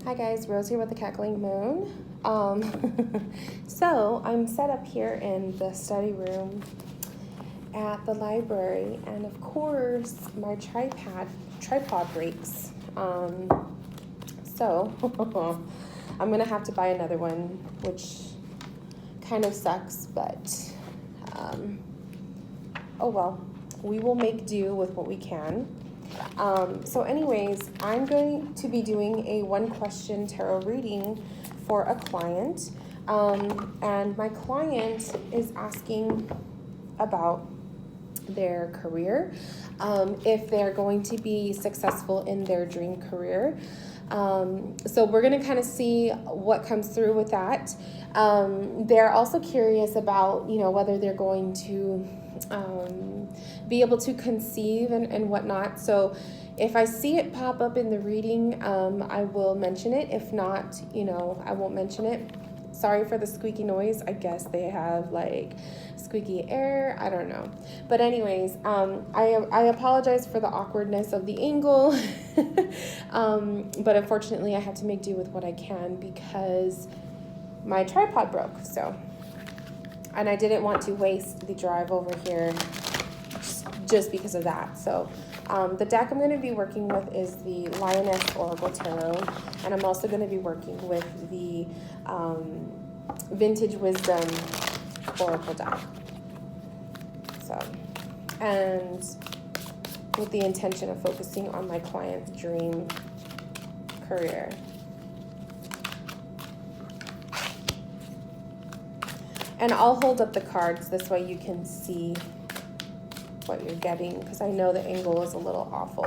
Hi guys, Rose here with the Cackling Moon. So I'm set up here in the study room at the library, and of course my tripod breaks. So I'm gonna have to buy another one, which kind of sucks, but oh well, we will make do with what we can. So anyways, I'm going to be doing a one question tarot reading for a client. And my client is asking about their career, if they're going to be successful in their dream career. So we're going to kind of see what comes through with that. They're also curious about, whether they're going to be able to conceive and whatnot. So if I see it pop up in the reading, I will mention it. If not, I won't mention it. Sorry for the squeaky noise. I guess they have like squeaky air. I don't know. But anyways, I apologize for the awkwardness of the angle. But unfortunately, I have to make do with what I can because my tripod broke. And I didn't want to waste the drive over here just because of that. So the deck I'm going to be working with is the Lioness Oracle Tarot, and I'm also going to be working with the Vintage Wisdom Oracle deck. So, and with the intention of focusing on my client's dream career. And I'll hold up the cards, this way you can see what you're getting, because I know the angle is a little awful.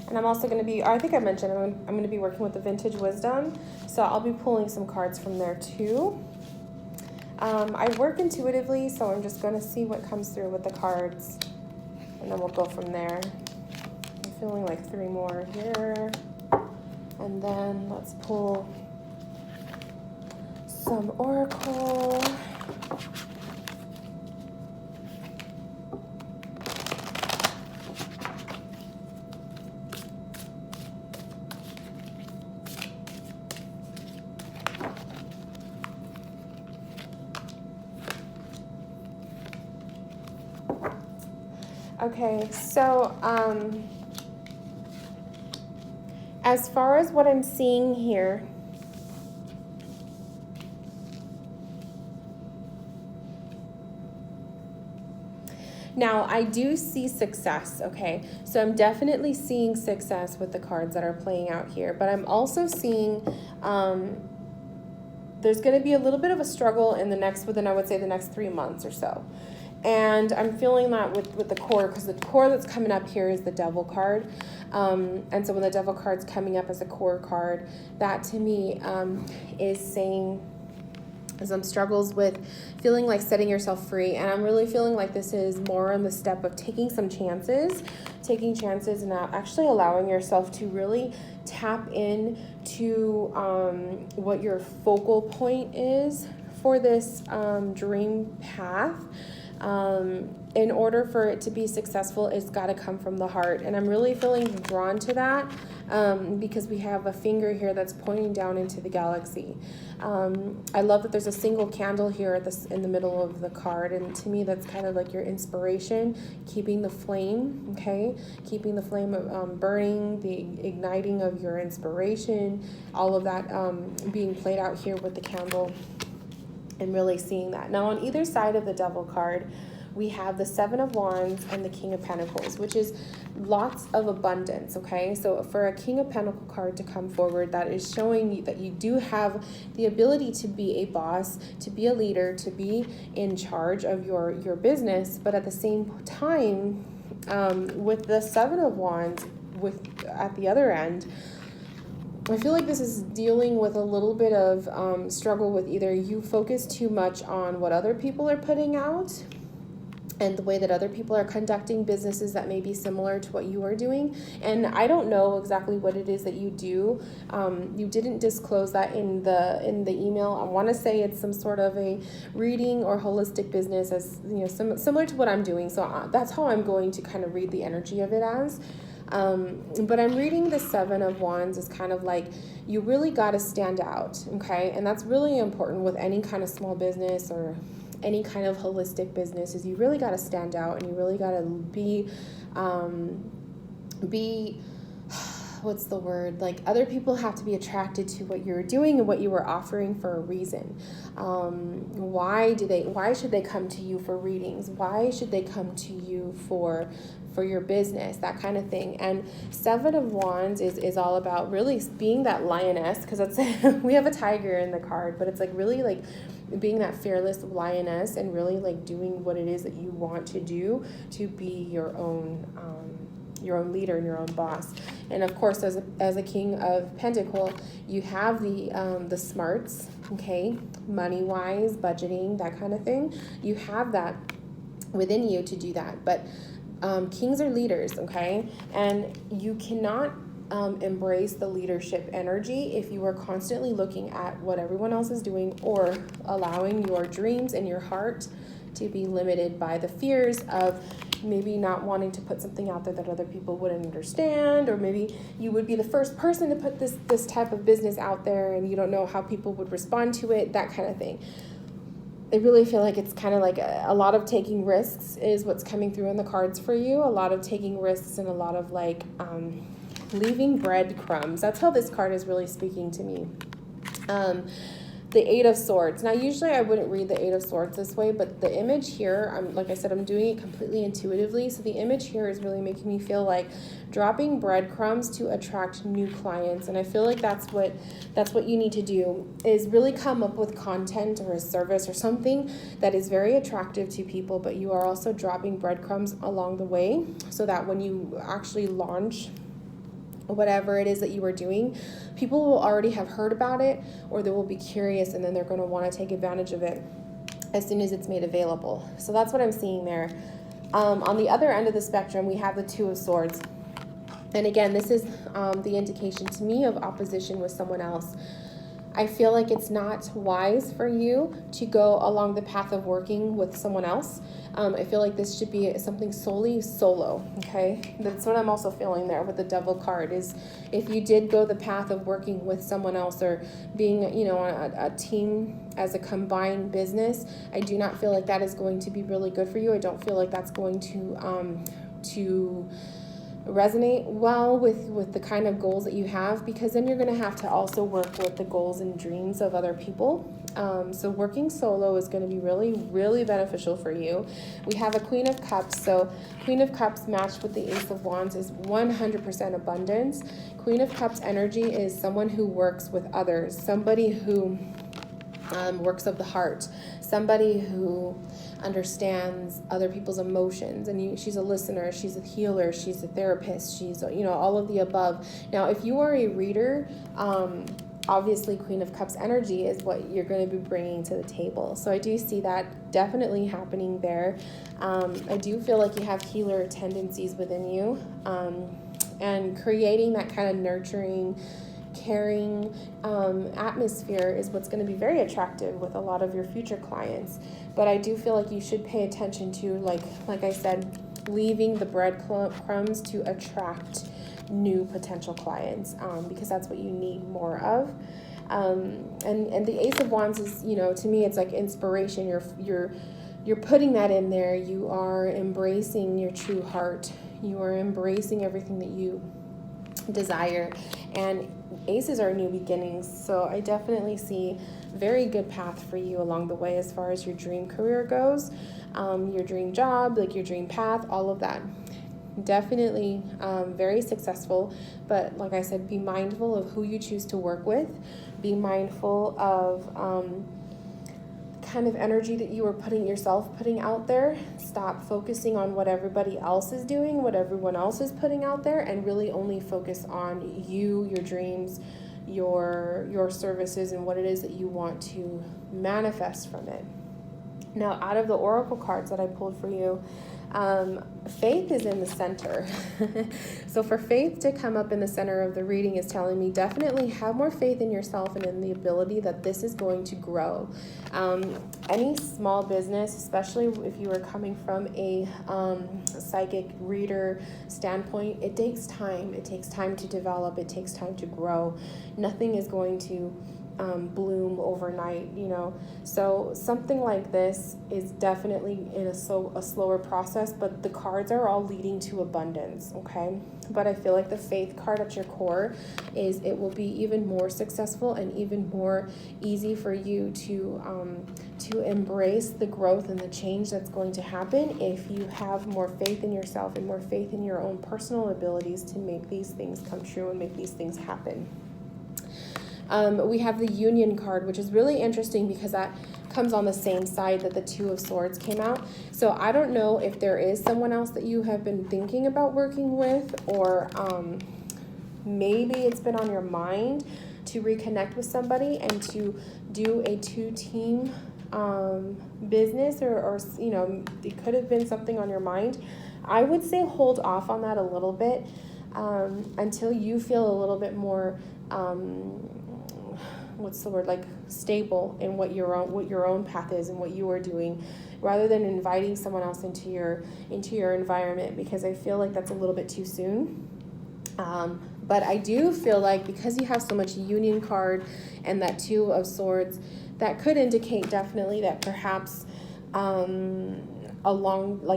And I'm also going to be, I think I mentioned, I'm going to be working with the Vintage Wisdom, so I'll be pulling some cards from there too. I work intuitively, so I'm just going to see what comes through with the cards, and then we'll go from there. I'm feeling like 3 more here, and then let's pull some Oracle. Okay, so as far as what I'm seeing here, now I do see success, okay? So I'm definitely seeing success with the cards that are playing out here, but I'm also seeing there's going to be a little bit of a struggle within I would say the next 3 months or so. And I'm feeling that with the core, because the core that's coming up here is the Devil card. And so when the Devil card's coming up as a core card, that to me is saying some struggles with feeling like setting yourself free. And I'm really feeling like this is more on the step of taking chances and actually allowing yourself to really tap in to what your focal point is for this dream path. In order for it to be successful, it's got to come from the heart. And I'm really feeling drawn to that because we have a finger here that's pointing down into the galaxy. I love that there's a single candle here in the middle of the card. And to me, that's kind of like your inspiration, keeping the flame, okay? Keeping the flame burning, the igniting of your inspiration, all of that being played out here with the candle. And really seeing that. Now on either side of the Devil card, we have the 7 of Wands and the King of Pentacles, which is lots of abundance, okay? So for a King of Pentacle card to come forward, that is showing you that you do have the ability to be a boss, to be a leader, to be in charge of your business, but at the same time, with the 7 of Wands at the other end, I feel like this is dealing with a little bit of struggle with either you focus too much on what other people are putting out, and the way that other people are conducting businesses that may be similar to what you are doing. And I don't know exactly what it is that you do. You didn't disclose that in the email. I want to say it's some sort of a reading or holistic business, as similar to what I'm doing. So that's how I'm going to kind of read the energy of it as. But I'm reading the Seven of Wands as kind of like, you really got to stand out, okay? And that's really important with any kind of small business or any kind of holistic business, is you really got to stand out, and you really got to be what's the word, like, other people have to be attracted to what you're doing and what you were offering for a reason. Why should they come to you for readings? Why should they come to you for your business, that kind of thing? And Seven of Wands is all about really being that lioness, because that's we have a tiger in the card, but it's like really like being that fearless lioness and really like doing what it is that you want to do to be your own leader and your own boss. And of course, as a King of Pentacle, you have the smarts, okay, money wise, budgeting, that kind of thing. You have that within you to do that. But kings are leaders, okay, and you cannot embrace the leadership energy if you are constantly looking at what everyone else is doing, or allowing your dreams and your heart to be limited by the fears of maybe not wanting to put something out there that other people wouldn't understand, or maybe you would be the first person to put this type of business out there and you don't know how people would respond to it, that kind of thing. I really feel like it's kind of like a lot of taking risks is what's coming through in the cards for you. A lot of taking risks and a lot of like leaving breadcrumbs. That's how this card is really speaking to me. The Eight of Swords. Now, usually I wouldn't read the Eight of Swords this way, but the image here, like I said, I'm doing it completely intuitively. So the image here is really making me feel like dropping breadcrumbs to attract new clients. And I feel like that's what you need to do, is really come up with content or a service or something that is very attractive to people, but you are also dropping breadcrumbs along the way, so that when you actually launch whatever it is that you are doing, people will already have heard about it, or they will be curious, and then they're going to want to take advantage of it as soon as it's made available. So that's what I'm seeing there. On the other end of the spectrum, we have the Two of Swords. And again, this is the indication to me of opposition with someone else. I feel like it's not wise for you to go along the path of working with someone else. I feel like this should be something solely solo, okay? That's what I'm also feeling there with the Devil card, is if you did go the path of working with someone else or being, on a team as a combined business, I do not feel like that is going to be really good for you. I don't feel like that's going to resonate well with the kind of goals that you have, because then you're going to have to also work with the goals and dreams of other people. So working solo is going to be really, really beneficial for you. We have a Queen of Cups. So Queen of Cups matched with the Ace of Wands is 100% abundance. Queen of Cups energy is someone who works with others, somebody who works of the heart, somebody who understands other people's emotions, and she's a listener, she's a healer, she's a therapist, she's all of the above. Now, if you are a reader, obviously Queen of Cups energy is what you're going to be bringing to the table. So I do see that definitely happening there. I do feel like you have healer tendencies within you, and creating that kind of nurturing, caring atmosphere is what's going to be very attractive with a lot of your future clients. But I do feel like you should pay attention to, like I said, leaving the breadcrumbs to attract new potential clients, because that's what you need more of. And the Ace of Wands is, to me, it's like inspiration. You're putting that in there. You are embracing your true heart. You are embracing everything that you desire, and aces are new beginnings. So I definitely see very good path for you along the way as far as your dream career goes, your dream job, like your dream path, all of that. Definitely very successful. But like I said, be mindful of who you choose to work with. Be mindful of kind of energy that you are putting out there. Stop focusing on what everybody else is doing, what everyone else is putting out there, and really only focus on you, your dreams, your services, and what it is that you want to manifest from it. Now, out of the oracle cards that I pulled for you, faith is in the center. So for faith to come up in the center of the reading is telling me definitely have more faith in yourself and in the ability that this is going to grow. Any small business, especially if you are coming from a psychic reader standpoint, it takes time. It takes time to develop. It takes time to grow. Nothing is going to bloom overnight, so something like this is definitely in a slower process, but the cards are all leading to abundance. Okay, but I feel like the faith card at your core is it will be even more successful and even more easy for you to embrace the growth and the change that's going to happen if you have more faith in yourself and more faith in your own personal abilities to make these things come true and make these things happen. We have the Union card, which is really interesting because that comes on the same side that the Two of Swords came out. So I don't know if there is someone else that you have been thinking about working with, or maybe it's been on your mind to reconnect with somebody and to do a 2-team business, or it could have been something on your mind. I would say hold off on that a little bit until you feel a little bit more stable in what your own path is and what you are doing, rather than inviting someone else into your environment, because I feel like that's a little bit too soon. But I do feel like because you have so much Union card and that Two of Swords, that could indicate definitely that perhaps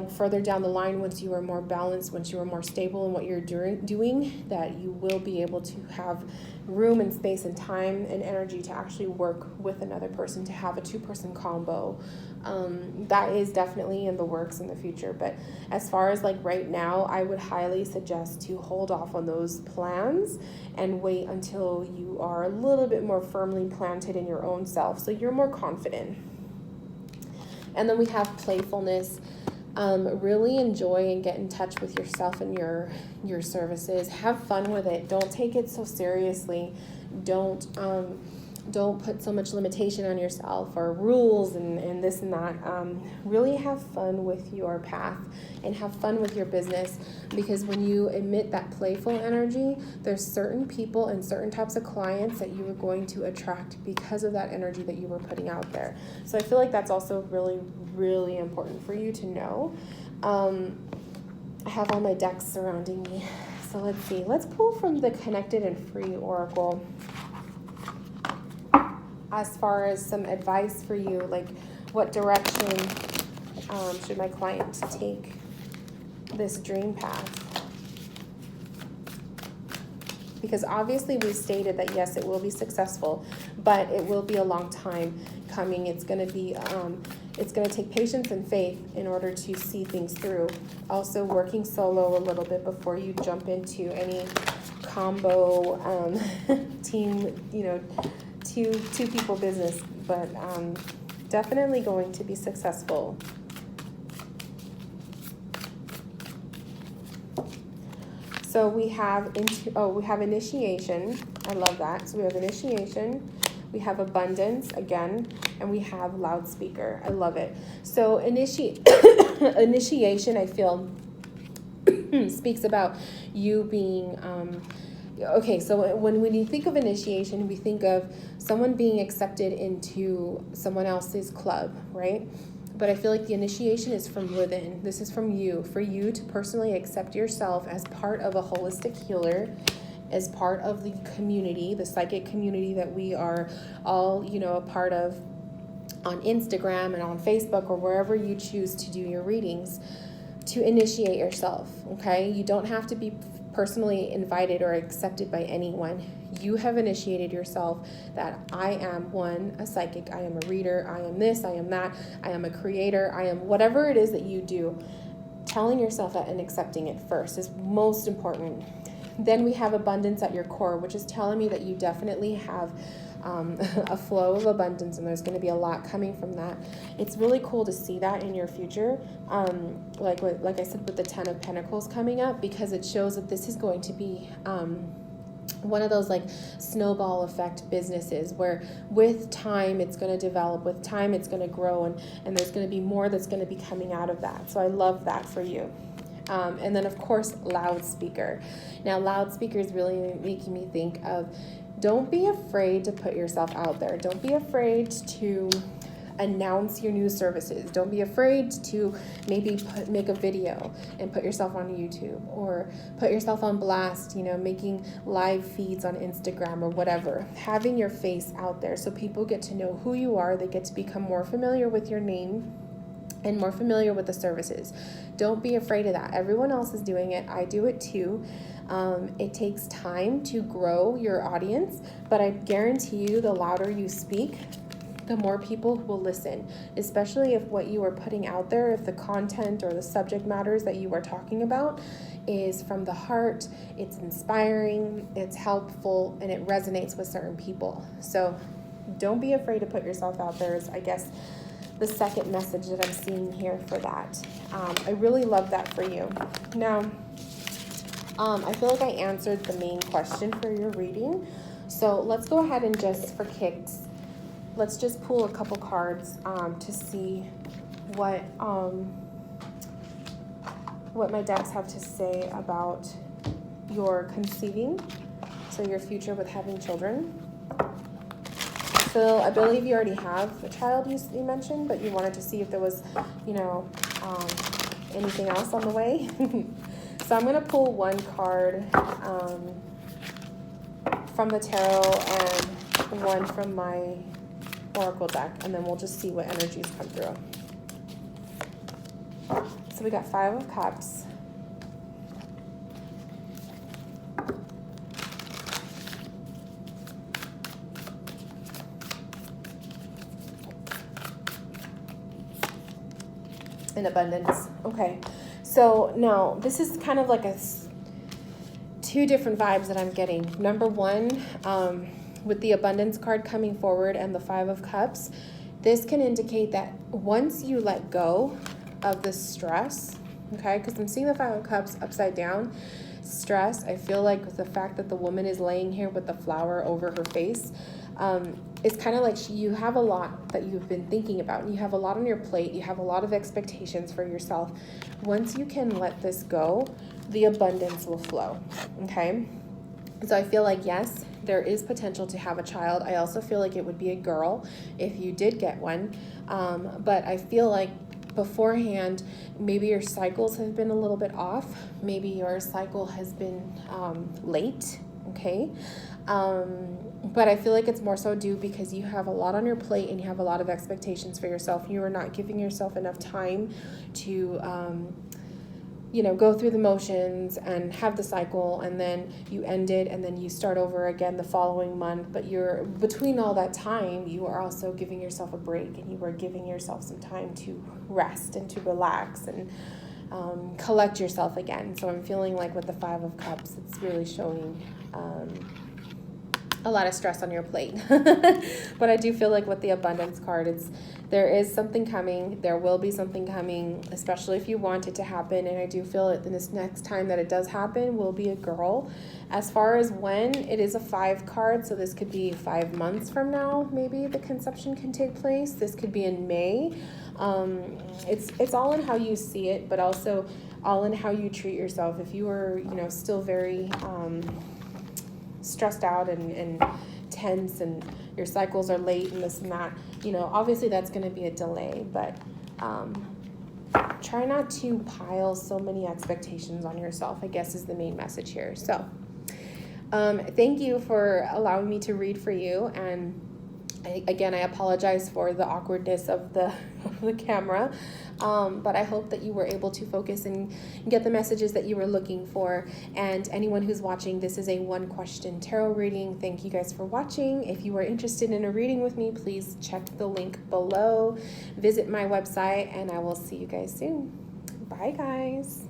further down the line, once you are more balanced, once you are more stable in what you're doing, that you will be able to have room and space and time and energy to actually work with another person, to have a 2-person combo. That is definitely in the works in the future. But as far as right now, I would highly suggest to hold off on those plans and wait until you are a little bit more firmly planted in your own self, so you're more confident. And then we have playfulness. Really enjoy and get in touch with yourself and your services. Have fun with it. Don't take it so seriously. Don't put so much limitation on yourself or rules and this and that. Really have fun with your path and have fun with your business, because when you emit that playful energy, there's certain people and certain types of clients that you are going to attract because of that energy that you were putting out there. So I feel like that's also really, really important for you to know. I have all my decks surrounding me. So let's see. Let's pull from the Connected and Free Oracle as far as some advice for you, like what direction should my client take this dream path? Because obviously we stated that yes, it will be successful, but it will be a long time coming. It's going to be it's going to take patience and faith in order to see things through. Also working solo a little bit before you jump into any combo team, two people business, but definitely going to be successful. So we have initiation. I love that. So we have initiation, we have abundance again, and we have loudspeaker. I love it. So initiation, I feel, speaks about you being okay. So when you think of initiation, we think of someone being accepted into someone else's club, right? But I feel like the initiation is from within. This is from you, for you to personally accept yourself as part of a holistic healer, as part of the community, the psychic community that we are all, a part of on Instagram and on Facebook or wherever you choose to do your readings, to initiate yourself, okay? You don't have to be personally invited or accepted by anyone. You have initiated yourself that I am a psychic, I am a reader, I am this, I am that, I am a creator, I am whatever it is that you do. Telling yourself that and accepting it first is most important. Then we have abundance at your core, which is telling me that you definitely have a flow of abundance, and there's going to be a lot coming from that. It's really cool to see that in your future, like I said, with the 10 of Pentacles coming up, because it shows that this is going to be one of those like snowball effect businesses where with time it's going to develop, with time it's going to grow, and there's going to be more that's going to be coming out of that. So I love that for you. And then of course, loudspeaker. Now loudspeaker is really making me think of, don't be afraid to put yourself out there. Don't be afraid to announce your new services. Don't be afraid to maybe make a video and put yourself on YouTube, or put yourself on blast, making live feeds on Instagram or whatever. Having your face out there so people get to know who you are. They get to become more familiar with your name and more familiar with the services. Don't be afraid of that. Everyone else is doing it. I do it too. It takes time to grow your audience, but I guarantee you the louder you speak, the more people will listen, especially if what you are putting out there, if the content or the subject matters that you are talking about is from the heart, it's inspiring, it's helpful, and it resonates with certain people. So don't be afraid to put yourself out there is, I guess, the second message that I'm seeing here for that. I really love that for you. Now, I feel like I answered the main question for your reading. So let's go ahead and just, for kicks, let's just pull a couple cards to see what my decks have to say about your conceiving, so your future with having children. So I believe you already have a child, you mentioned, but you wanted to see if there was, anything else on the way. So I'm going to pull one card from the tarot and one from my oracle deck, and then we'll just see what energies come through. So we got 5 of Cups, and Abundance. Okay, so now this is kind of like two different vibes that I'm getting. Number one, with the Abundance card coming forward and the 5 of Cups, this can indicate that once you let go of the stress, okay, because I'm seeing the 5 of Cups upside down, stress, I feel like with the fact that the woman is laying here with the flower over her face, it's kind of like you have a lot that you've been thinking about, and you have a lot on your plate, you have a lot of expectations for yourself. Once you can let this go, the abundance will flow, okay? So I feel like, yes, there is potential to have a child. I also feel like it would be a girl if you did get one. But I feel like beforehand, maybe your cycles have been a little bit off. Maybe your cycle has been late, okay? But I feel like it's more so due because you have a lot on your plate and you have a lot of expectations for yourself. You are not giving yourself enough time to go through the motions and have the cycle, and then you end it, and then you start over again the following month. But you're between all that time, you are also giving yourself a break, and you are giving yourself some time to rest and to relax and collect yourself again. So I'm feeling like with the 5 of Cups, it's really showing a lot of stress on your plate. But I do feel like with the Abundance card, there is something coming. There will be something coming, especially if you want it to happen. And I do feel that this next time that it does happen will be a girl. As far as when, it is a 5 card, so this could be 5 months from now, maybe the conception can take place. This could be in May. It's all in how you see it, but also all in how you treat yourself. If you are, still very stressed out and tense, and your cycles are late and this and that, obviously that's going to be a delay, but try not to pile so many expectations on yourself, I guess, is the main message here. So thank you for allowing me to read for you, and again, I apologize for the awkwardness of the camera, but I hope that you were able to focus and get the messages that you were looking for. And anyone who's watching, this is a 1-question tarot reading. Thank you guys for watching. If you are interested in a reading with me, please check the link below. Visit my website, and I will see you guys soon. Bye, guys.